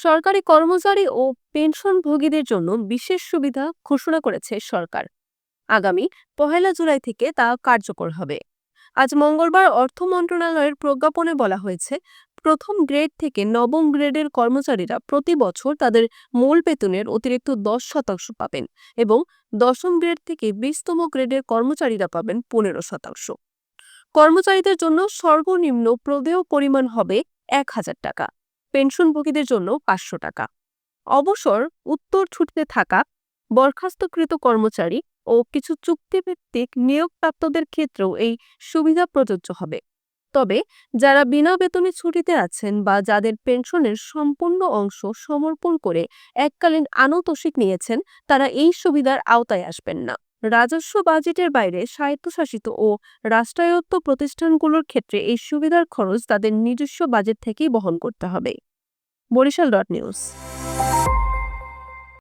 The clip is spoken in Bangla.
সরকারি কর্মচারী ও পেনশনভোগীদের জন্য বিশেষ সুবিধা ঘোষণা করেছে সরকার। আগামী ১ জুলাই থেকে তা কার্যকর হবে। আজ মঙ্গলবার অর্থ মন্ত্রণালয়ের প্রজ্ঞাপনে বলা হয়েছে, প্রথম গ্রেড থেকে নবম গ্রেডের কর্মচারীরা প্রতি বছর তাদের মূল বেতনের অতিরিক্ত ১০% পাবেন এবং দশম গ্রেড থেকে ২০তম গ্রেডের কর্মচারীরা পাবেন ১৫%। কর্মচারীদের জন্য সর্বনিম্ন প্রদেয় পরিমাণ হবে ১,০০০ টাকা, পেনশনভোগীদের জন্য ৫০০ টাকা। অবসর, উত্তর ছুটিতে থাকা, বরখাস্তকৃত কর্মচারী ও কিছু চুক্তিভিত্তিক নিয়োগপ্রাপ্তদের ক্ষেত্রেও এই সুবিধা প্রযোজ্য হবে। তবে যারা বিনা বেতনে ছুটিতে আছেন বা যাদের পেনশনের সম্পূর্ণ অংশ সমর্পণ করে এককালীন আনুতোষিক নিয়েছেন, তারা এই সুবিধার আওতায় আসবেন না। রাজস্ব বাজেটের বাইরে স্বায়ত্তশাসিত ও রাষ্ট্রায়ত্ত প্রতিষ্ঠানগুলোর ক্ষেত্রে এই সুবিধার খরচ তাদের নিজস্ব বাজেট থেকেই বহন করতে হবে। বরিশাল.নিউজ।